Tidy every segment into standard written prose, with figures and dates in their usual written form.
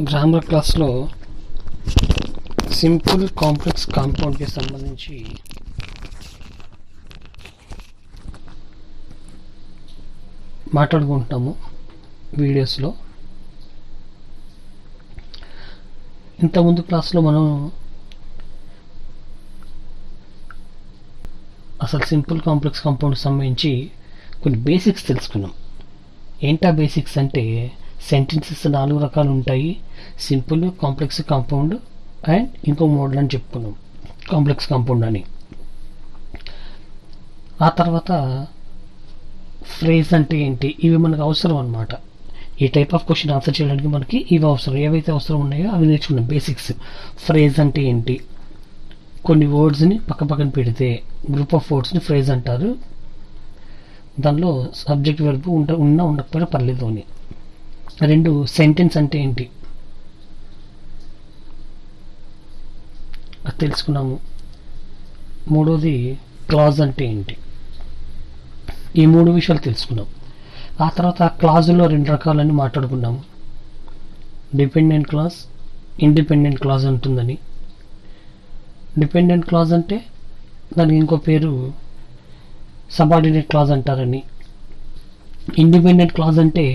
Grammar క్లాస్లో simple complex కాంపౌండ్కి సంబంధించి మాట్లాడుకుంటున్నాము వీడియోస్లో. ఇంతకుముందు క్లాస్లో మనం అసలు సింపుల్ కాంప్లెక్స్ కాంపౌండ్కి సంబంధించి కొన్ని బేసిక్స్ తెలుసుకున్నాం. ఏంటా బేసిక్స్ అంటే సెంటెన్సెస్ 4 రకాలు ఉంటాయి: సింపుల్, కాంప్లెక్స్ కాంపౌండ్ అండ్ ఇంకో మోడల్ అని చెప్పుకున్నాం, కాంప్లెక్స్ కాంపౌండ్ అని. ఆ తర్వాత ఫ్రేజ్ అంటే ఏంటి, ఇవి మనకు అవసరం అన్నమాట. ఈ టైప్ ఆఫ్ క్వశ్చన్ ఆన్సర్ చేయడానికి మనకి ఇవి అవసరం. ఏవైతే అవసరం ఉన్నాయో అవి నేర్చుకున్నాం బేసిక్స్. ఫ్రేజ్ అంటే ఏంటి, కొన్ని వర్డ్స్ని పక్కన పెడితే గ్రూప్ ఆఫ్ వర్డ్స్ని ఫ్రేజ్ అంటారు. దానిలో సబ్జెక్ట్ వెర్బ్ ఉన్నా ఉండకపోయినా పర్లేదు అని. 2 సెంటెన్స్ అంటే ఏంటి అది తెలుసుకున్నాము. 3వది క్లాజ్ అంటే ఏంటి. ఈ 3 విషయాలు తెలుసుకున్నాం. ఆ తర్వాత క్లాజుల్లో 2 రకాలని మాట్లాడుకున్నాము. డిపెండెంట్ క్లాజ్, ఇండిపెండెంట్ క్లాజ్ ఉంటుందని. డిపెండెంట్ క్లాజ్ అంటే దానికి ఇంకో పేరు సబార్డినేట్ క్లాజ్ అంటారని. ఇండిపెండెంట్ క్లాజ్ అంటే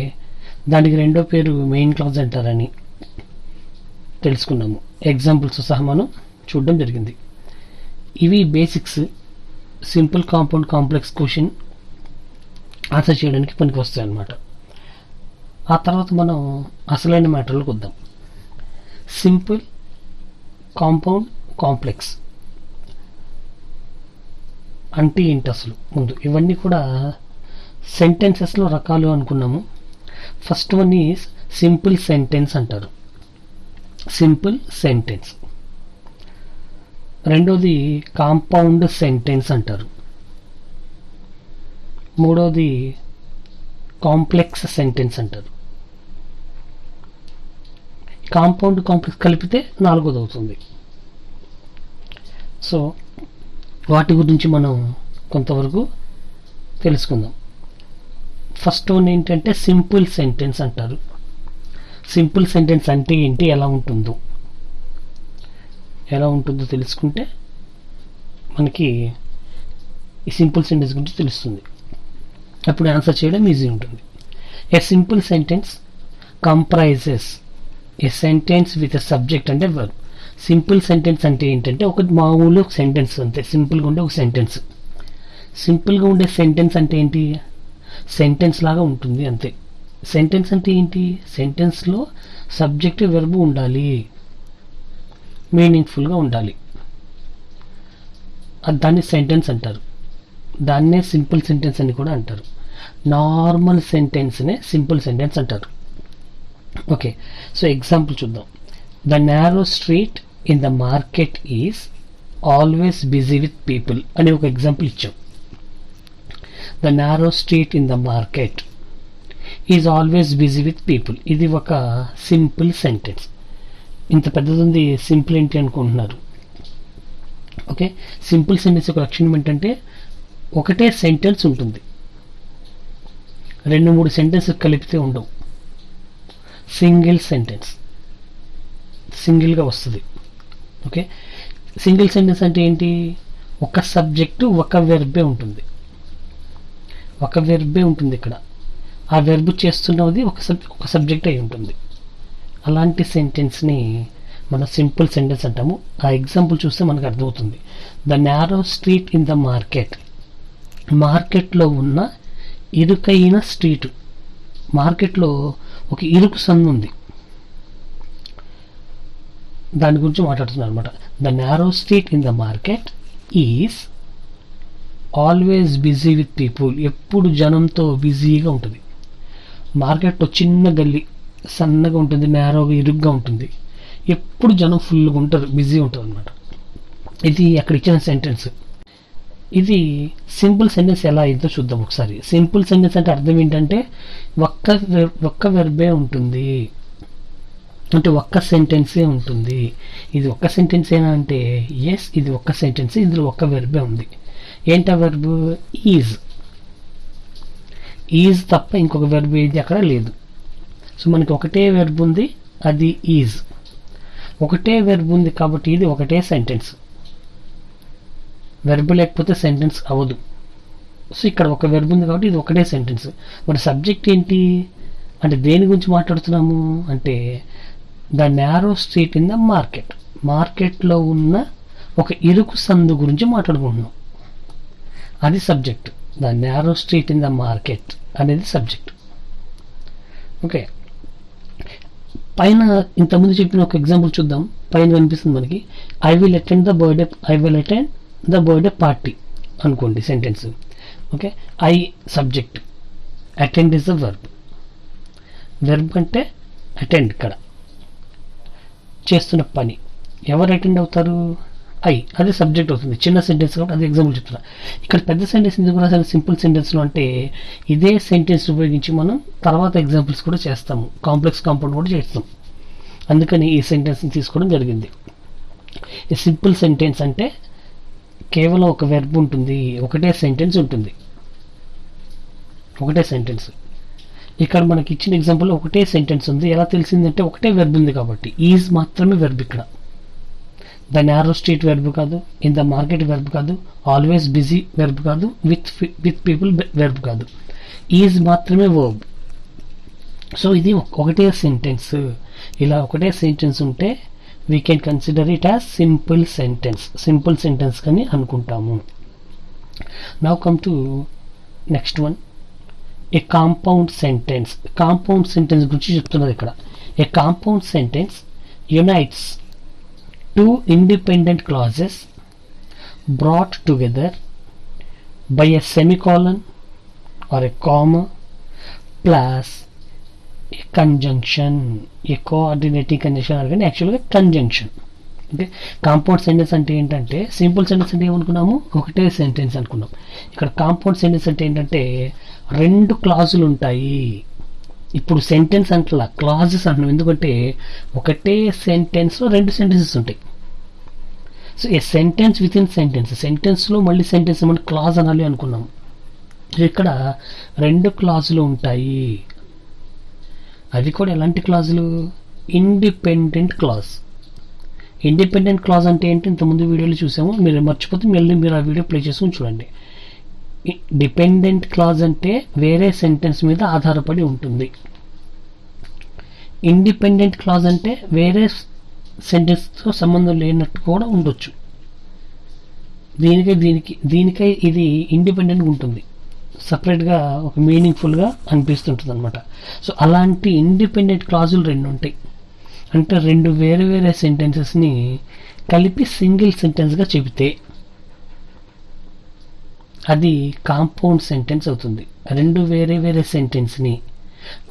దానికి రెండో పేరు మెయిన్ క్లాజ్ అంటారని తెలుసుకున్నాము. ఎగ్జాంపుల్స్ సహా మనం చూడడం జరిగింది. ఇవి basics simple compound complex question answer చేయడానికి పనికి వస్తాయి అన్నమాట. ఆ తర్వాత మనం అసలైన మ్యాటర్లకు వద్దాం. సింపుల్, కాంపౌండ్, కాంప్లెక్స్ అంటే ఏంటి అసలు? ముందు ఇవన్నీ కూడా సెంటెన్సెస్లో రకాలు అనుకున్నాము. First one is simple sentence అంటారు, సింపుల్ సెంటెన్స్. రెండోది కాంపౌండ్ సెంటెన్స్ అంటారు. మూడోది కాంప్లెక్స్ సెంటెన్స్ అంటారు. కాంపౌండ్ కాంప్లెక్స్ కలిపితే 4వది అవుతుంది. సో వాటి గురించి మనం కొంతవరకు తెలుసుకుందాం. ఫస్ట్ వన్ ఏంటంటే సింపుల్ సెంటెన్స్ అంటారు. సింపుల్ సెంటెన్స్ అంటే ఏంటి, ఎలా ఉంటుందో తెలుసుకుంటే మనకి ఈ సింపుల్ సెంటెన్స్ గురించి తెలుస్తుంది. అప్పుడు ఆన్సర్ చేయడం ఈజీ ఉంటుంది. ఏ simple sentence comprises A sentence with a subject అంటే వర్బ్. సింపుల్ సెంటెన్స్ అంటే ఏంటంటే ఒక మామూలు సెంటెన్స్ అంతే, సింపుల్గా ఉండే ఒక సెంటెన్స్. సింపుల్గా ఉండే సెంటెన్స్ అంటే ఏంటి, సెంటెన్స్ లాగా ఉంటుంది అంతే. సెంటెన్స్ అంటే ఏంటి, సెంటెన్స్లో సబ్జెక్ట్ వెర్బ్ ఉండాలి, మీనింగ్ఫుల్గా ఉండాలి, దాన్ని సెంటెన్స్ అంటారు. దాన్నే సింపుల్ సెంటెన్స్ అని కూడా అంటారు. నార్మల్ సెంటెన్స్నే సింపుల్ సెంటెన్స్ అంటారు. ఓకే, సో ఎగ్జాంపుల్ చూద్దాం. The narrow street in the market is always busy with people అని ఒక ఎగ్జాంపుల్ ఇచ్చాం. The narrow street in the market is always busy with people. ఇది ఒక సింపుల్ సెంటెన్స్. ఇంత పెద్దది ఉంది, సింపుల్ ఏంటి అనుకుంటున్నారు. ఓకే, సింపుల్ సెంటెన్స్ ఒక లక్షణం ఏంటంటే ఒకటే సెంటెన్స్ ఉంటుంది, 2-3 సెంటెన్స్ కలిపితే ఉండవు. సింగిల్ సెంటెన్స్, సింగిల్గా వస్తుంది. ఓకే, సింగిల్ సెంటెన్స్ అంటే ఏంటి, ఒక సబ్జెక్టు ఒక వెర్బే ఉంటుంది. ఇక్కడ ఆ వెర్బ్ చేస్తున్నది ఒక సబ్జెక్ట్ అయి ఉంటుంది. అలాంటి సెంటెన్స్ని మనం సింపుల్ సెంటెన్స్ అంటాము. ఆ ఎగ్జాంపుల్ చూస్తే మనకు అర్థమవుతుంది. The narrow street in the market, మార్కెట్లో ఉన్న ఇరుకైన స్ట్రీటు. మార్కెట్లో ఒక ఇరుకు సందు ఉంది, దాని గురించి మాట్లాడుతున్నారు అనమాట. The narrow street in the market is always busy with people. ఎప్పుడు జనంతో బిజీగా ఉంటుంది. మార్కెట్లో చిన్న గల్లీ, సన్నగా ఉంటుంది, నేరోగా ఇరుగ్గా ఉంటుంది, ఎప్పుడు జనం ఫుల్గా ఉంటారు, బిజీ ఉంటుంది అనమాట. ఇది అక్కడ ఇచ్చిన సెంటెన్స్. ఇది సింపుల్ సెంటెన్స్ ఎలా అయిందో చూద్దాం ఒకసారి. సింపుల్ సెంటెన్స్ అంటే అర్థం ఏంటంటే ఒక్క వెర్బే ఉంటుంది, అంటే ఒక్క సెంటెన్సే ఉంటుంది. ఇది ఒక్క సెంటెన్స్ ఏనా అంటే ఎస్, ఇది ఒక్క సెంటెన్స్, ఇందులో ఒక్క వెర్బే ఉంది. ఏంటా వెర్బ్, ఈజ్ తప్ప ఇంకొక వెర్బ్ ఏది అక్కడ లేదు. సో మనకి ఒకటే వెర్బ్ ఉంది, అది ఈజ్. ఒకటే వెర్బ్ ఉంది కాబట్టి ఇది ఒకటే సెంటెన్స్. వెర్బ్ లేకపోతే సెంటెన్స్ అవ్వదు. సో ఇక్కడ ఒక వెర్బ్ ఉంది కాబట్టి ఇది ఒకటే సెంటెన్స్. మరి సబ్జెక్ట్ ఏంటి అంటే దేని గురించి మాట్లాడుతున్నాము అంటే the narrow street in the market. మార్కెట్లో ఉన్న ఒక ఇరుకు సందు గురించి మాట్లాడుకుంటున్నాం. అది subject. The narrow street in the market అనేది సబ్జెక్ట్. ఓకే, పైన ఇంతకుముందు చెప్పిన ఒక ఎగ్జాంపుల్ చూద్దాం. పైన కనిపిస్తుంది మనకి I will attend the birthday party అనుకోండి sentence. Okay, I subject, attend is the verb. Verb అంటే అటెండ్. ఇక్కడ చేస్తున్న పని ఎవరు అటెండ్ అవుతారు? ఐ. అది సబ్జెక్ట్ అవుతుంది. చిన్న సెంటెన్స్ కాబట్టి అది ఎగ్జాంపుల్ చెప్తున్నా. ఇక్కడ పెద్ద సెంటెన్స్ ఎందుకు రాసాను సింపుల్ సెంటెన్స్లో అంటే ఇదే సెంటెన్స్ ఉపయోగించి మనం తర్వాత ఎగ్జాంపుల్స్ కూడా చేస్తాము, కాంప్లెక్స్ కాంపౌండ్ కూడా చేస్తాం. అందుకని ఈ సెంటెన్స్ని తీసుకోవడం జరిగింది. ఈ సింపుల్ సెంటెన్స్ అంటే కేవలం ఒక వెర్బ్ ఉంటుంది, ఒకటే సెంటెన్స్ ఉంటుంది, ఒకటే సెంటెన్స్. ఇక్కడ మనకి ఇచ్చిన ఎగ్జాంపుల్ ఒకటే సెంటెన్స్ ఉంది. ఎలా తెలిసిందంటే ఒకటే వెర్బ్ ఉంది కాబట్టి. ఈజ్ మాత్రమే వెర్బ్. ఇక్కడ ద నారో స్ట్రీట్ వెర్బ్ కాదు, ఇన్ ద మార్కెట్ వెర్బ్ కాదు, ఆల్వేస్ బిజీ వెర్బ్ కాదు, విత్ పీపుల్ వెర్బ్ కాదు. ఈజ్ మాత్రమే వర్బ్. సో ఇది ఒకటే సెంటెన్స్. ఇలా ఒకటే సెంటెన్స్ ఉంటే we can consider it as simple sentence. Simple sentence అని అనుకుంటాము. Now come to next one, a compound sentence. Compound sentence గురించి చెప్తున్నది ఇక్కడ. A compound sentence unites two independent clauses brought together by a semicolon or a comma plus a conjunction, a coordinating conjunction or actually a conjunction. Okay, compound sentence అంటే ఏంటంటే simple sentence అంటే ఏమనుకున్నాము, ఒకటే sentence అనుకున్నాం. ఇక్కడ compound sentence అంటే ఏంటంటే రెండు క్లాజులు ఉంటాయి. ఇప్పుడు సెంటెన్స్ అంటలా క్లాజెస్ అంటున్నాం, ఎందుకంటే ఒకటే సెంటెన్స్లో రెండు సెంటెన్సెస్ ఉంటాయి. So a sentence within sentence, సెంటెన్స్లో మళ్ళీ సెంటెన్స్ మనం క్లాజ్ అనాలి అనుకున్నాం. ఇక్కడ రెండు క్లాజులు ఉంటాయి. అవి కూడా ఎలాంటి క్లాజులు? Independent clause. ఇండిపెండెంట్ క్లాజ్ అంటే ఏంటి ఇంతకుముందు వీడియోలో చూసాము. మీరు మర్చిపోతే మళ్ళీ మీరు ఆ వీడియో ప్లే చేసుకుని చూడండి. డిపెండెంట్ క్లాజ్ అంటే వేరే సెంటెన్స్ మీద ఆధారపడి ఉంటుంది. ఇండిపెండెంట్ క్లాజ్ అంటే వేరే సెంటెన్స్తో సంబంధం లేనట్టు కూడా ఉండొచ్చు. దీనికై ఇది ఇండిపెండెంట్గా ఉంటుంది, సపరేట్గా ఒక మీనింగ్ఫుల్గా అనిపిస్తుంటుంది అనమాట. సో అలాంటి ఇండిపెండెంట్ క్లాజులు రెండు ఉంటాయి. అంటే రెండు వేరే వేరే సెంటెన్సెస్ని కలిపి సింగిల్ సెంటెన్స్గా చెబితే అది కాంపౌండ్ సెంటెన్స్ అవుతుంది. రెండు వేరే వేరే సెంటెన్స్ని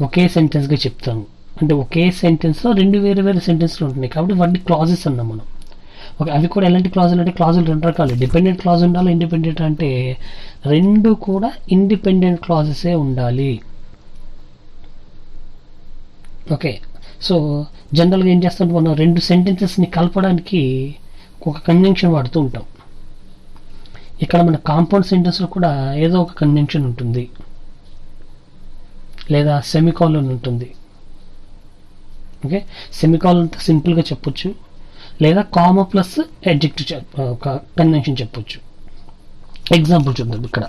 ఒకే సెంటెన్స్గా చెప్తాము. అంటే ఒకే సెంటెన్స్లో రెండు వేరే వేరే సెంటెన్స్లు ఉంటున్నాయి కాబట్టి వాటిని క్లాజెస్ అన్నాం మనం. ఓకే, అవి కూడా ఎలాంటి క్లాజులు అంటే క్లాజులు రెండు రకాలు. డిపెండెంట్ క్లాజ్ ఉండాలి, ఇండిపెండెంట్ అంటే రెండు కూడా ఇండిపెండెంట్ క్లాజెసే ఉండాలి. ఓకే, సో జనరల్గా ఏం చేస్తుంటే మనం రెండు సెంటెన్సెస్ని కలపడానికి ఒక కంజంక్షన్ వాడుతూ ఉంటాం. ఇక్కడ మన కాంపౌండ్ సెంటెన్స్లో కూడా ఏదో ఒక కంజంక్షన్ ఉంటుంది, లేదా సెమికాలన్ ఉంటుంది. ఓకే, సెమికాలన్తో సింపుల్గా చెప్పొచ్చు, లేదా కామా ప్లస్ అడ్జెక్టివ్ కంజంక్షన్ చెప్పొచ్చు. ఎగ్జాంపుల్ చూద్దాం. ఇక్కడ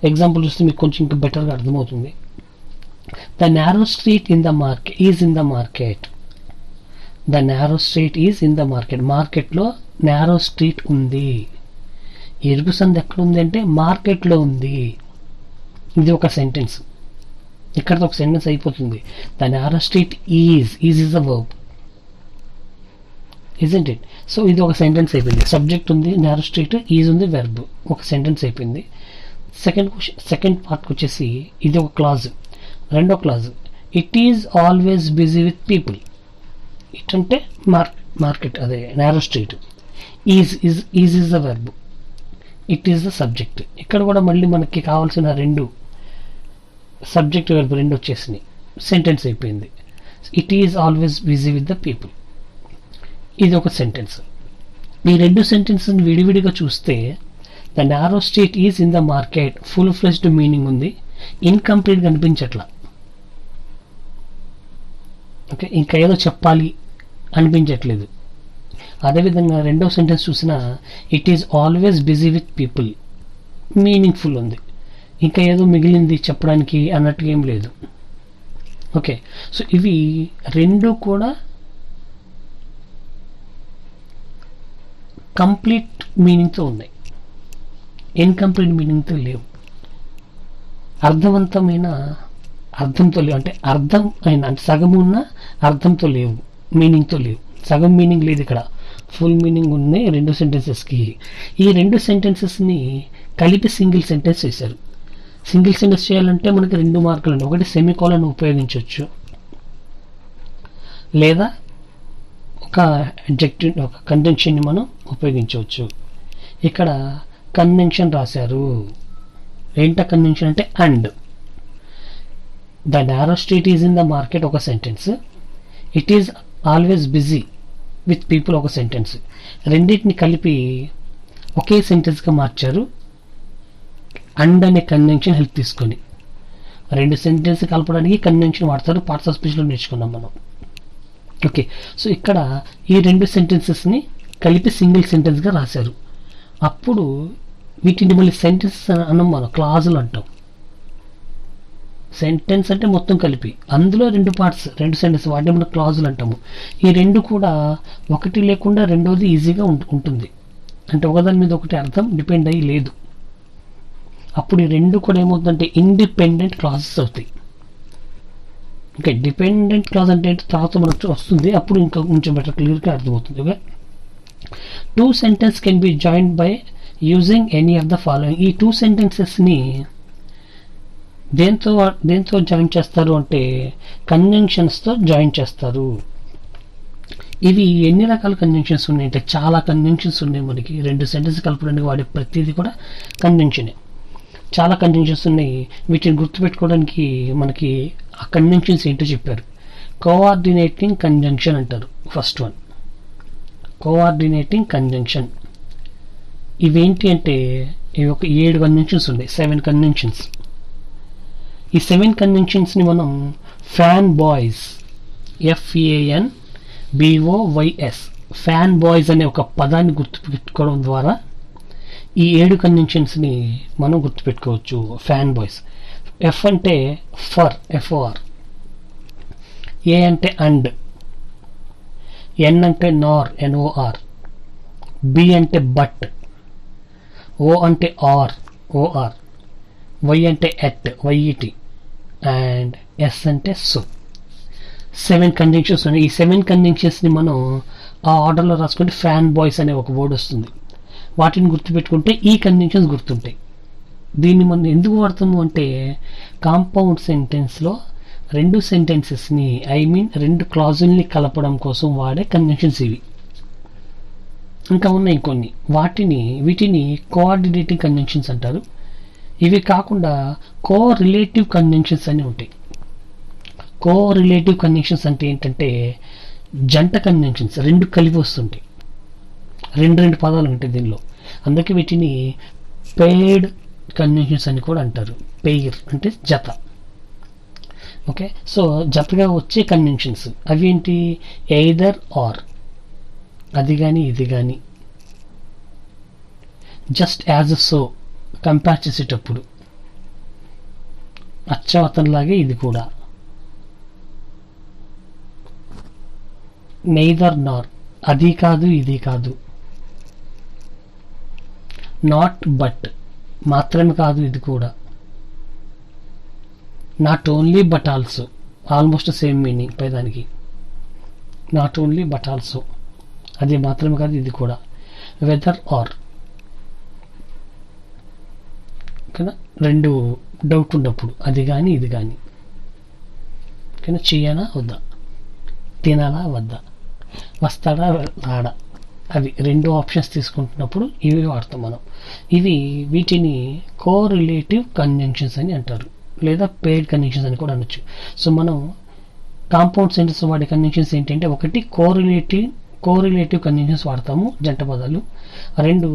ఎగ్జాంపుల్ చూస్తే మీకు కొంచెం ఇంకా బెటర్గా అర్థమవుతుంది. The narrow street in the market is in the market. The narrow street is in the market. మార్కెట్లో నారో స్ట్రీట్ ఉంది. ఇరుకు సంది ఎక్కడ ఉంది అంటే మార్కెట్లో ఉంది. ఇది ఒక సెంటెన్స్. ఇక్కడతో ఒక సెంటెన్స్ అయిపోతుంది. The narrow street is is the verb, isn't it? So ఇది ఒక సెంటెన్స్ అయిపోయింది. సబ్జెక్ట్ ఉంది, నారో స్ట్రీట్, ఈజ్ ఉంది, వెర్బ్, ఒక సెంటెన్స్ అయిపోయింది. సెకండ్ పార్ట్కి వచ్చేసి ఇది ఒక క్లాజ్. రెండో clause, it is always busy with people. It అంటే మార్కెట్, అదే narrow street. Is is the verb, it is the subject. ఇక్కడ కూడా మళ్ళీ మనకి కావాల్సిన రెండు సబ్జెక్ట్ వెర్బ్ రెండు వచ్చేసినాయి, సెంటెన్స్ అయిపోయింది. It is always busy with the people, ఇది ఒక సెంటెన్స్. ఈ రెండు సెంటెన్స్ని విడివిడిగా చూస్తే the narrow street is in the market full fledged meaning ఉంది, ఇన్కంప్లీట్ కనిపించట్లా. ఓకే, ఇంకా ఏదో చెప్పాలి అనిపించట్లేదు. అదేవిధంగా రెండవ సెంటెన్స్ చూసినా it is always busy with people, meaningful ఉంది, ఇంకా ఏదో మిగిలింది చెప్పడానికి అన్నట్టుగా ఏం లేదు. ఓకే, సో ఇవి రెండు కూడా కంప్లీట్ మీనింగ్తో ఉన్నాయి, ఇన్కంప్లీట్ మీనింగ్తో లేవు. అర్థవంతమైన అర్థంతో లేవు, అంటే అర్థం అయిన అంటే సగం ఉన్న అర్థంతో లేవు, మీనింగ్తో లేవు. సగం మీనింగ్ లేదు ఇక్కడ, ఫుల్ మీనింగ్ ఉన్నాయి రెండు సెంటెన్సెస్కి. ఈ రెండు సెంటెన్సెస్ని కలిపి సింగిల్ సెంటెన్స్ చేశారు. సింగిల్ సెంటెన్స్ చేయాలంటే మనకి 2 మార్కులు అండి. ఒకటి సెమికోలన్ ఉపయోగించవచ్చు, లేదా ఒక అడ్జెక్టివ్ ఒక కంజంక్షన్ని మనం ఉపయోగించవచ్చు. ఇక్కడ కన్జంక్షన్ రాశారు. ఏంట కన్జంక్షన్ అంటే and. The narrow street is in the market ఒక sentence, it is always busy with people ఒక సెంటెన్స్. రెండింటిని కలిపి ఒకే సెంటెన్స్గా మార్చారు అండ్ అనే కన్జంక్షన్ హెల్ప్ తీసుకొని. రెండు సెంటెన్స్ కలపడానికి కన్జంక్షన్ వాడతారు, పార్ట్స్ ఆఫ్ స్పీచ్లో నేర్చుకున్నాం మనం. ఓకే, సో ఇక్కడ ఈ రెండు సెంటెన్సెస్ని కలిపి సింగిల్ సెంటెన్స్గా రాశారు. అప్పుడు వీటిని మళ్ళీ సెంటెన్స్ అన్నాం మనం, క్లాజులు అంటాం. సెంటెన్స్ అంటే మొత్తం కలిపి అందులో రెండు పార్ట్స్, రెండు సెంటెన్స్, వాటిని మనం క్లాజులు అంటాము. ఈ రెండు కూడా ఒకటి లేకుండా రెండోది ఈజీగా ఉంటుంది, అంటే ఒకదాని మీద ఒకటి అర్థం డిపెండ్ అయ్యి లేదు. అప్పుడు ఈ రెండు కూడా ఏమవుతుందంటే ఇండిపెండెంట్ క్లాజెస్ అవుతాయి. ఓకే, డిపెండెంట్ క్లాజ్ అంటే తర్వాత మనకు వస్తుంది, అప్పుడు ఇంకా కొంచెం బెటర్ క్లియర్గా అర్థమవుతుంది. Okay, 2 sentence can be joined by using any of the following. ఈ 2 సెంటెన్సెస్ని దేంతో జాయిన్ చేస్తారు అంటే కన్జంక్షన్స్తో జాయిన్ చేస్తారు. ఇవి ఎన్ని రకాల కన్జంక్షన్స్ ఉన్నాయి అంటే చాలా కన్జంక్షన్స్ ఉన్నాయి. మనకి రెండు సెంటెన్స్ కలపడానికి వాడే ప్రతిదీ కూడా కన్జంక్షనే. చాలా కన్జంక్షన్స్ ఉన్నాయి. వీటిని గుర్తుపెట్టుకోవడానికి మనకి ఆ కన్జంక్షన్స్ ఏంటో చెప్పారు. కోఆర్డినేటింగ్ కంజంక్షన్ అంటారు ఫస్ట్ వన్, కోఆర్డినేటింగ్ కంజంక్షన్. ఇవేంటి అంటే ఇవి ఒక 7 కన్జంక్షన్స్ ఉన్నాయి, 7 కన్జంక్షన్స్. ఈ 7 కన్జంక్షన్స్ని మనం fan boys, FANBOYS, fan boys అనే ఒక పదాన్ని గుర్తుపెట్టుకోవడం ద్వారా ఈ 7 కన్జంక్షన్స్ని మనం గుర్తుపెట్టుకోవచ్చు. Fan boys. ఎఫ్ అంటే ఫర్, FOR. ఏ అంటే అండ్, ఎన్ అంటే నార్, NOR. బి అంటే బట్, ఓ అంటే ఆర్, OR. వై అంటే ఎట్, YET. అండ్ ఎస్ అంటే సో. 7 కంజంక్షన్స్ ఉన్నాయి. ఈ 7 కంజంక్షన్స్ని మనం ఆ ఆర్డర్లో రాసుకుంటే ఫ్యాన్ బాయ్స్ అనే ఒక వర్డ్ వస్తుంది. వాటిని గుర్తుపెట్టుకుంటే ఈ కంజంక్షన్స్ గుర్తుంటాయి. దీన్ని మనం ఎందుకు వాడతాము అంటే కాంపౌండ్ సెంటెన్స్లో రెండు సెంటెన్సెస్ని రెండు క్లాజుల్ని కలపడం కోసం వాడే కంజంక్షన్స్ ఇవి. ఇంకా ఉన్నాయి కొన్ని, వీటిని కోఆర్డినేటింగ్ కంజంక్షన్స్ అంటారు. ఇవి కాకుండా కోరిలేటివ్ కంజంక్షన్స్ అని ఉంటాయి. కోరిలేటివ్ కంజంక్షన్స్ అంటే ఏంటంటే జంట కంజంక్షన్స్, రెండు కలిపి వస్తుంటాయి, రెండు పదాలు ఉంటాయి దీనిలో. అందుకే వీటిని పెయిర్డ్ కంజంక్షన్స్ అని కూడా అంటారు. పెయిర్ అంటే జత. ఓకే, సో జతగా వచ్చే కంజంక్షన్స్ అవి ఏంటి? ఎయిదర్ ఆర్, అది కానీ ఇది కానీ. జస్ట్ యాజ్ సో, కంపేర్ చేసేటప్పుడు అచ్చవతనలాగే ఇది కూడా. నెయిదర్ నార్, అది కాదు ఇది కాదు. నాట్ బట్, మాత్రమే కాదు ఇది కూడా. Not only but also, almost same meaning పైదానికి. నాట్ ఓన్లీ బట్ ఆల్సో, అది మాత్రమే కాదు ఇది కూడా. వెదర్ ఆర్, ఓకేనా, రెండు డౌట్ ఉన్నప్పుడు అది కానీ ఇది కానీ. ఓకేనా, చెయ్యనా వద్దా, తినాలా వద్దా, వస్తాడా రాడా, అవి రెండు ఆప్షన్స్ తీసుకుంటున్నప్పుడు ఇవి వాడతాం మనం. వీటిని కోరిలేటివ్ కంజంక్షన్స్ అని అంటారు, లేదా పెయిర్డ్ కంజంక్షన్స్ అని కూడా అనొచ్చు. సో మనం కాంపౌండ్ సెంటెన్స్ వాడే కంజంక్షన్స్ ఏంటంటే ఒకటి కోరిలేటివ్ కంజంక్షన్స్ వాడతాము, జంట పదాలు. రెండు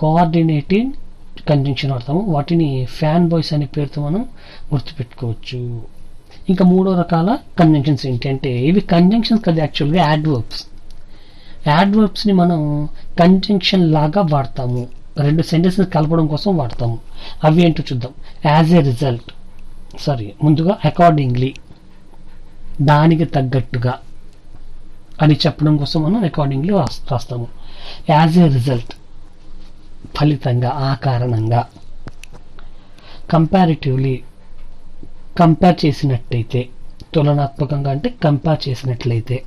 కోఆర్డినేటింగ్ కంజంక్షన్ వాడతాము. వాటిని ఫ్యాన్ బాయ్స్ అనే పేరుతో మనం గుర్తుపెట్టుకోవచ్చు. ఇంకా మూడో రకాల కంజంక్షన్స్ ఏంటి అంటే, ఇవి కంజంక్షన్స్ కదా, యాక్చువల్గా యాడ్వర్బ్స్. యాడ్వర్బ్స్ని మనం కంజంక్షన్ లాగా వాడతాము, రెండు సెంటెన్సెస్ కలపడం కోసం వాడతాము. అవి ఏంటో చూద్దాం. యాజ్ ఏ రిజల్ట్, ముందుగా అకార్డింగ్లీ, దానికి తగ్గట్టుగా అని చెప్పడం కోసం మనం అకార్డింగ్లీ రాస్తాము. యాజ్ ఏ రిజల్ట్, ఫలితంగా, ఆ కారణంగా. కంపారిటివ్లీ, కంపేర్ చేసినట్టయితే, తులనాత్మకంగా అంటే కంపేర్ చేసినట్లయితే.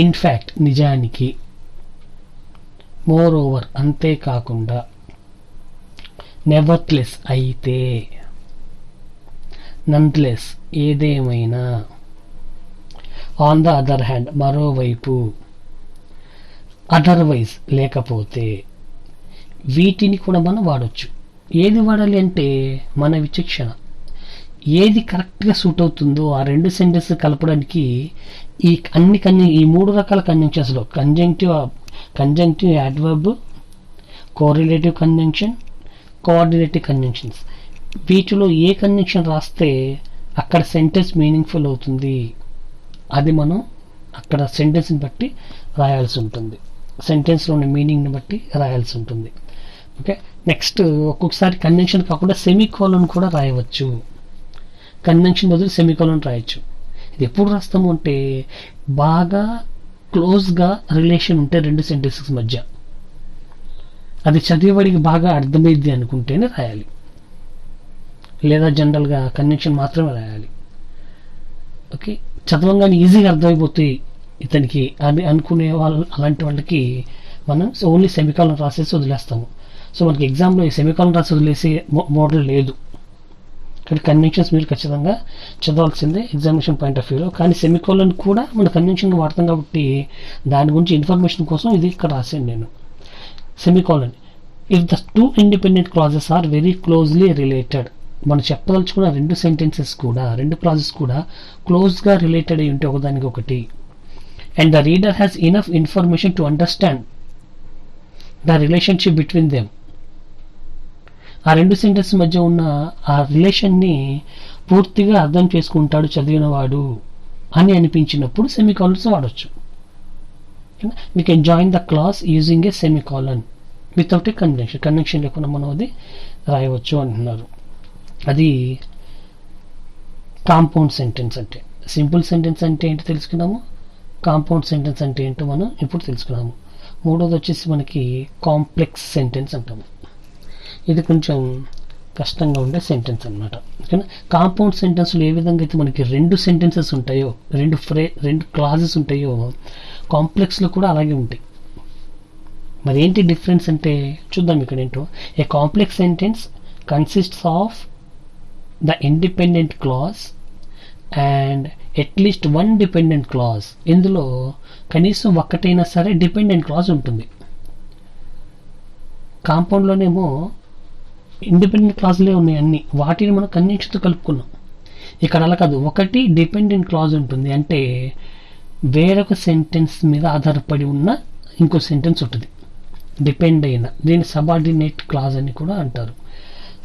ఇన్ఫ్యాక్ట్, నిజానికి. మోర్ ఓవర్, అంతేకాకుండా. నెవర్ట్లెస్, అయితే. నంత్లెస్, ఏదేమైనా. ఆన్ ద అదర్ హ్యాండ్, మరోవైపు. అదర్వైజ్, లేకపోతే. వీటిని కూడా మనం వాడచ్చు. ఏది వాడాలి అంటే మన విచక్షణ, ఏది కరెక్ట్గా సూట్ అవుతుందో ఆ రెండు సెంటెన్స్ కలపడానికి ఈ మూడు రకాల కంజంక్షన్స్లో conjunctive adverb, correlative conjunction, coordinative conjunctions, వీటిలో ఏ కంజంక్షన్ రాస్తే అక్కడ సెంటెన్స్ మీనింగ్ఫుల్ అవుతుంది, అది మనం అక్కడ సెంటెన్స్ని బట్టి రాయాల్సి ఉంటుంది, సెంటెన్స్లోని మీనింగ్ని బట్టి రాయాల్సి ఉంటుంది. ఓకే, నెక్స్ట్ ఒక్కొక్కసారి కంజంక్షన్ కాకుండా సెమీకోలన్ కూడా రాయవచ్చు. కంజంక్షన్ బదులు సెమీకోలన్ రాయొచ్చు. ఇది ఎప్పుడు రాస్తాము అంటే బాగా క్లోజ్గా రిలేషన్ ఉంటే రెండు సెంటెన్సెస్ మధ్య, అది చదివేవాడికి బాగా అర్థమైద్ది అనుకుంటేనే రాయాలి, లేదా జనరల్గా కంజంక్షన్ మాత్రమే రాయాలి. ఓకే, చదవంగానే ఈజీగా అర్థమైపోతాయి ఇతనికి అని అనుకునే అలాంటి వాళ్ళకి మనం ఓన్లీ సెమికాలన్ రాసేసి వదిలేస్తాము. సో మనకి ఎగ్జామ్లో ఈ సెమికాలన్ రాసి వదిలేసే మోడల్ లేదు. కానీ కంజంక్షన్స్ మీరు ఖచ్చితంగా చదవాల్సిందే ఎగ్జామినేషన్ పాయింట్ ఆఫ్ వ్యూలో. కానీ సెమికోలన్ కూడా మన కంజంక్షన్గా వాడతాం కాబట్టి దాని గురించి ఇన్ఫర్మేషన్ కోసం ఇది ఇక్కడ రాశాను నేను. Semicolon, if the two independent clauses are very closely related, మనం చెప్పదలుచుకున్న రెండు సెంటెన్సెస్ కూడా, రెండు క్లాజెస్ కూడా క్లోజ్గా రిలేటెడ్ అయి ఉంటే ఒకదానికి ఒకటి, and the reader has enough information to understand the relationship between them, ఆ రెండు సెంటెన్స్ మధ్య ఉన్న ఆ రిలేషన్ని పూర్తిగా అర్థం చేసుకుంటాడు చదివినవాడు అని అనిపించినప్పుడు సెమికాలన్స్ వాడచ్చు. We can join the class using a semicolon without a conjunction, conjunction లేకుండా మనం అది రాయవచ్చు అంటున్నారు. అది కాంపౌండ్ సెంటెన్స్ అంటే. సింపుల్ సెంటెన్స్ అంటే ఏంటో తెలుసుకున్నాము, కాంపౌండ్ సెంటెన్స్ అంటే ఏంటో మనం ఇప్పుడు తెలుసుకున్నాము. మూడోది వచ్చేసి మనకి కాంప్లెక్స్ సెంటెన్స్ అంటాము. ఇది కొంచెం కష్టంగా ఉండే సెంటెన్స్ అనమాట. ఓకేనా, కాంపౌండ్ సెంటెన్స్లో ఏ విధంగా అయితే మనకి రెండు సెంటెన్సెస్ ఉంటాయో, రెండు క్లాజెస్ ఉంటాయో, కాంప్లెక్స్లో కూడా అలాగే ఉంటాయి. మరి ఏంటి డిఫరెన్స్ అంటే చూద్దాం ఇక్కడ ఏంటో. A complex sentence consists of the independent clause and at least one dependent clause. ఇందులో కనీసం ఒక్కటైనా సరే డిపెండెంట్ క్లాజ్ ఉంటుంది. కాంపౌండ్లోనేమో ఇండిపెండెంట్ క్లాజులే ఉన్నాయి అన్ని, వాటిని మనం కంజంక్షన్తో కలుపుకున్నాం. ఇక్కడ అలా కాదు, ఒకటి డిపెండెంట్ క్లాజ్ ఉంటుంది, అంటే వేరొక సెంటెన్స్ మీద ఆధారపడి ఉన్న ఇంకో సెంటెన్స్ ఉంటుంది డిపెండ్ అయిన, దీన్ని సబార్డినేట్ క్లాజ్ అని కూడా అంటారు.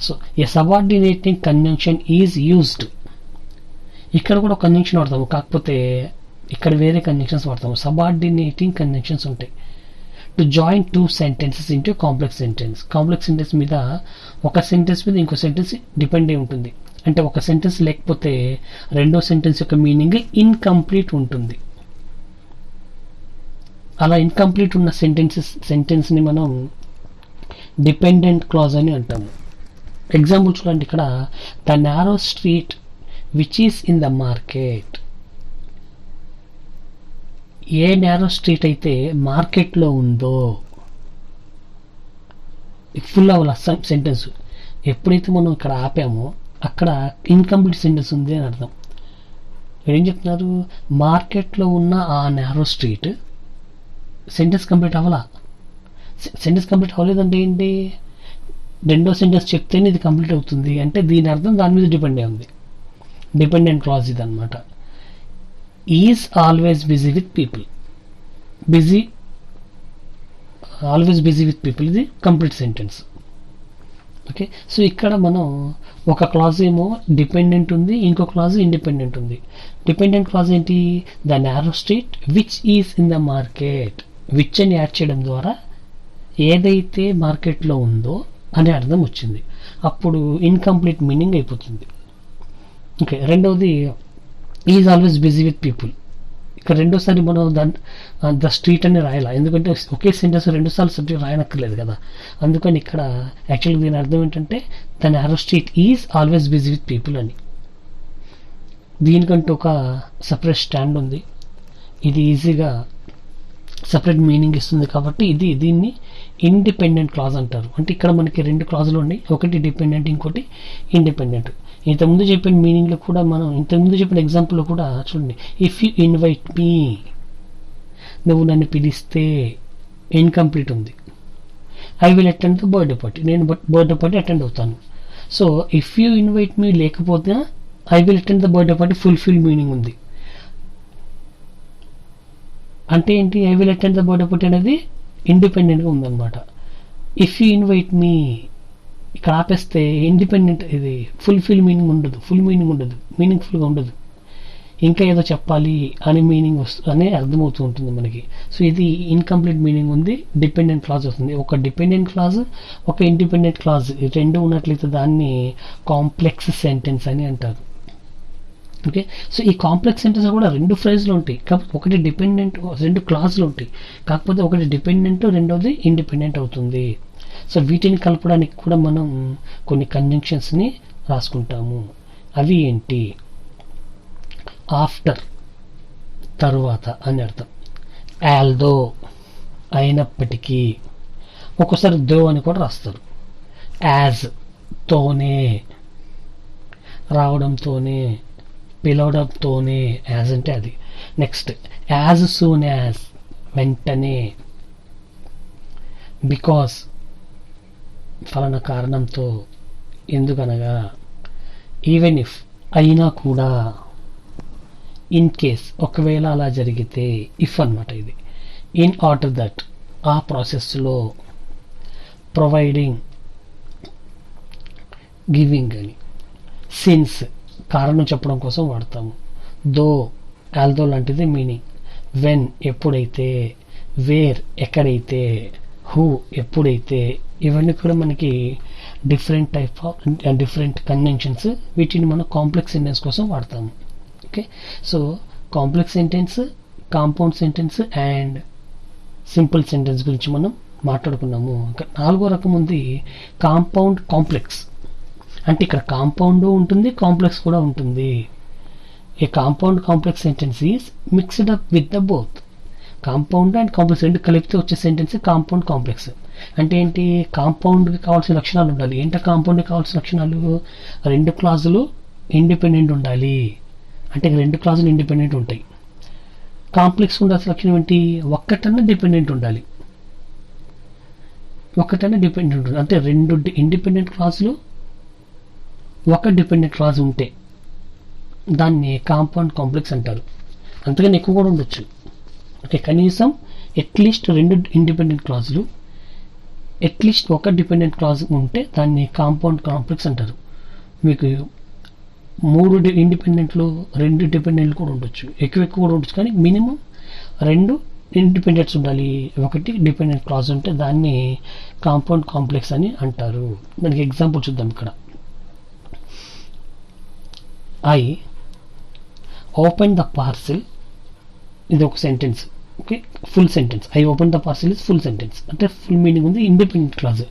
So A subordinating conjunction is used, ఇక్కడ కూడా కంజంక్షన్ వాడతాము, కాకపోతే ఇక్కడ వేరే కంజంక్షన్స్ వాడతాము. సబార్డినేటింగ్ కంజంక్షన్స్ ఉంటాయి. To join two sentences into complex sentence, complex sentence మీద ఒక సెంటెన్స్ మీద ఇంకో సెంటెన్స్ డిపెండ్ అయి ఉంటుంది, అంటే ఒక సెంటెన్స్ లేకపోతే రెండో సెంటెన్స్ యొక్క మీనింగ్ ఇన్కంప్లీట్ ఉంటుంది. అలా ఇన్కంప్లీట్ ఉన్న సెంటెన్స్ని మనం డిపెండెంట్ క్లాజ్ అని అంటాము. ఎగ్జాంపుల్ చూడండి, ఇక్కడ the narrow street which is in the market. A narrow street అయితే మార్కెట్లో ఉందో, ఫుల్ అవ్వాలి సెంటెన్స్. ఎప్పుడైతే మనం ఇక్కడ ఆపామో అక్కడ ఇన్కంప్లీట్ సెంటెన్స్ ఉంది అని అర్థం. ఏం చెప్తున్నారు, మార్కెట్లో ఉన్న ఆ నారో స్ట్రీట్ సెంటెన్స్ కంప్లీట్ అవ్వాలా. సెంటెన్స్ కంప్లీట్ అవ్వలేదంటే ఏంటి, రెండో సెంటెన్స్ చెప్తేనే ఇది కంప్లీట్ అవుతుంది అంటే దీని అర్థం దాని మీద డిపెండ్ అయి ఉంది. డిపెండెంట్ క్లాజ్ ఇది అనమాట. Is always busy with people, always busy with people ఇది కంప్లీట్ సెంటెన్స్. ఓకే, సో ఇక్కడ మనం ఒక క్లాజ్ ఏమో డిపెండెంట్ ఉంది, ఇంకో క్లాజ్ ఇండిపెండెంట్ ఉంది. డిపెండెంట్ క్లాజ్ ఏంటి? The narrow street which is in the market. Which అని యాడ్ చేయడం ద్వారా ఏదైతే మార్కెట్లో ఉందో అనే అర్థం వచ్చింది. అప్పుడు ఇన్కంప్లీట్ మీనింగ్ అయిపోతుంది. ఓకే, రెండవది is always busy with people. ఇక్కడ రెండోసారి మనం ద స్ట్రీట్ అని రాయాలి, ఎందుకంటే ఒకే సెంటెన్స్ రెండుసార్లు సబ్జెక్ట్ రాయనక్కర్లేదు కదా. అందుకని ఇక్కడ యాక్చువల్గా దీని అర్థం ఏంటంటే the narrow street is always busy with people అని. దీనికంటూ ఒక సపరేట్ స్టాండ్ ఉంది, ఇది ఈజీగా సపరేట్ మీనింగ్ ఇస్తుంది కాబట్టి దీన్ని ఇండిపెండెంట్ క్లాజ్ అంటారు. అంటే ఇక్కడ మనకి రెండు క్లాజులు ఉన్నాయి, ఒకటి డిపెండెంట్, ఇంకోటి ఇండిపెండెంట్. ఇంతకుముందు చెప్పిన మీనింగ్లో కూడా మనం ఇంతకుముందు చెప్పిన ఎగ్జాంపుల్లో కూడా చూడండి, ఇఫ్ యూ ఇన్వైట్ మీ, నువ్వు నన్ను పిలిస్తే ఇన్కంప్లీట్ ఉంది. I will attend the birthday party, నేను బర్త్డే పార్టీ అటెండ్ అవుతాను. సో ఇఫ్ యూ ఇన్వైట్ మీ లేకపోతే I will attend the birthday party fulfil meaning ఉంది. అంటే ఏంటి? I will attend the birthday party అనేది ఇండిపెండెంట్గా ఉందన్నమాట. ఇఫ్ యూ ఇన్వైట్ మీ ఇక్కడ ఆపేస్తే ఇండిపెండెంట్, ఇది ఫుల్ఫిల్ మీనింగ్ ఉండదు, మీనింగ్ఫుల్గా ఉండదు. ఇంకా ఏదో చెప్పాలి అని మీనింగ్ అనే అర్థమవుతూ ఉంటుంది మనకి. సో ఇది ఇన్కంప్లీట్ మీనింగ్ ఉంది, డిపెండెంట్ క్లాజ్ అవుతుంది. ఒక డిపెండెంట్ క్లాజ్, ఒక ఇండిపెండెంట్ క్లాజ్ రెండు ఉన్నట్లయితే దాన్ని కాంప్లెక్స్ సెంటెన్స్ అని అంటారు. ఓకే, సో ఈ కాంప్లెక్స్ సెంటెన్స్ కూడా రెండు ఫ్రేజ్లు ఉంటాయి, కాకపోతే ఒకటి డిపెండెంట్, రెండు క్లాజ్లు ఉంటాయి, కాకపోతే ఒకటి డిపెండెంట్, రెండోది ఇండిపెండెంట్ అవుతుంది. సో వీటిని కలపడానికి కూడా మనం కొన్ని కంజంక్షన్స్ని రాసుకుంటాము. అవి ఏంటి? ఆఫ్టర్, తరువాత అని అర్థం. ఆల్దో, అయినప్పటికీ. ఒక్కోసారి దో అని కూడా రాస్తారు. యాజ్, తోనే, రావడంతోనే, పిలవడంతోనే. యాజ్ అంటే అది. నెక్స్ట్ యాజ్ సూన్ యాజ్, వెంటనే. బికాస్, ఫలానా కారణంతో, ఎందుకనగా. ఈవెన్ ఇఫ్, అయినా కూడా. ఇన్ కేస్, ఒకవేళ అలా జరిగితే. ఇఫ్ అన్నమాట ఇది. ఇన్ ఆర్డర్ దట్, ఆ ప్రాసెస్లో. ప్రొవైడింగ్, గివింగ్ అని. సిన్స్, కారణం చెప్పడం కోసం వాడతాము. దో, ఆల్దో లాంటిది మీనింగ్. వెన్, ఎప్పుడైతే. వేర్, ఎక్కడైతే. హూ, ఎప్పుడైతే. ఇవన్నీ కూడా మనకి different type of different conventions. వీటిని మనం కాంప్లెక్స్ సెంటెన్స్ కోసం వాడతాము. Okay, so complex sentence, compound sentence and simple sentence గురించి మనం మాట్లాడుకున్నాము. నాలుగో రకం ఉంది కాంపౌండ్ కాంప్లెక్స్. అంటే ఇక్కడ కాంపౌండ్ ఉంటుంది, కాంప్లెక్స్ కూడా ఉంటుంది. A compound complex sentence is mixed up with the both. Compound and complex రెండు కలిపితే వచ్చే సెంటెన్స్ కాంపౌండ్ కాంప్లెక్స్. అంటే ఏంటి? కాంపౌండ్కి కావాల్సిన లక్షణాలు ఉండాలి. ఏంటో కాంపౌండ్కి కావాల్సిన లక్షణాలు? రెండు క్లాజులు ఇండిపెండెంట్ ఉండాలి. అంటే రెండు క్లాజులు ఇండిపెండెంట్ ఉంటాయి. కాంప్లెక్స్ ఉండాల్సిన లక్షణం ఏంటి? ఒక్కటన్నా డిపెండెంట్ ఉండాలి. అంటే రెండు ఇండిపెండెంట్ క్లాజులు ఒక డిపెండెంట్ క్లాజ్ ఉంటే దాన్ని కాంపౌండ్ కాంప్లెక్స్ అంటారు. అంతకన్నా ఎక్కువ కూడా ఉండొచ్చు. ఓకే, కనీసం అట్లీస్ట్ రెండు ఇండిపెండెంట్ క్లాజులు, అట్లీస్ట్ ఒక డిపెండెంట్ క్లాజ్ ఉంటే దాన్ని కాంపౌండ్ కాంప్లెక్స్ అంటారు. మీకు మూడు ఇండిపెండెంట్లు, రెండు డిపెండెంట్లు కూడా ఉండొచ్చు, ఎక్కువ కూడా ఉండొచ్చు, కానీ మినిమం రెండు ఇండిపెండెంట్స్ ఉండాలి, ఒకటి డిపెండెంట్ క్లాజ్ ఉంటే దాన్ని కాంపౌండ్ కాంప్లెక్స్ అని అంటారు. దానికి ఎగ్జాంపుల్ చూద్దాం. ఇక్కడ ఐ ఓపెన్ ద పార్సిల్, ఇది ఒక sentence. Okay, full sentence. I open the parcel is full sentence, అంటే ఫుల్ మీనింగ్ ఉంది, independent clause.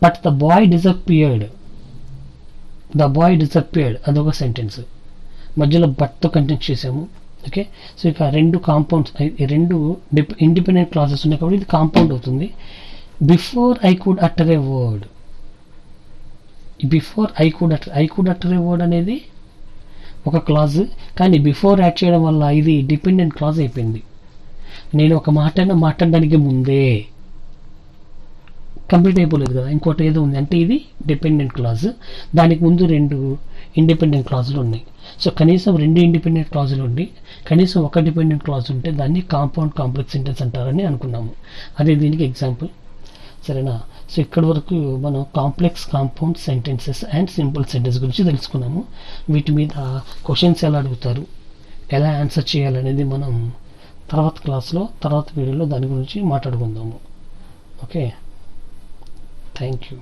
But the boy disappeared, అదొక సెంటెన్స్. మధ్యలో బట్తో కంటెంట్ చేసాము. ఓకే, సో ఇక రెండు కాంపౌండ్స్, రెండు ఇండిపెండెంట్ క్లాజెస్ ఉన్నాయి కాబట్టి ఇది కాంపౌండ్ అవుతుంది. Before I could utter A word, I could utter A word అనేది ఒక క్లాజ్, కానీ బిఫోర్ యాడ్ చేయడం వల్ల ఇది డిపెండెంట్ క్లాజ్ అయిపోయింది. నేను ఒక మాట్లాడడానికి ముందే కంప్లీట్ అయిపోలేదు కదా, ఇంకోటి ఏదో ఉంది అంటే ఇది డిపెండెంట్ క్లాజ్. దానికి ముందు రెండు ఇండిపెండెంట్ క్లాజులు ఉన్నాయి. సో కనీసం రెండు ఇండిపెండెంట్ క్లాజులు ఉండి కనీసం ఒక డిపెండెంట్ క్లాజ్ ఉంటే దాన్ని కాంపౌండ్ కాంప్లెక్స్ సెంటెన్స్ అంటారని అనుకున్నాము. అదే దీనికి ఎగ్జాంపుల్. సరేనా? సో ఇక్కడి వరకు మనం complex compound sentences and simple sentence గురించి తెలుసుకున్నాము. వీటి మీద క్వశ్చన్స్ ఎలా అడుగుతారు, ఎలా ఆన్సర్ చేయాలనేది మనం తర్వాత క్లాస్లో, తర్వాత వీడియోలో దాని గురించి మాట్లాడుకుందాము. Okay, thank you.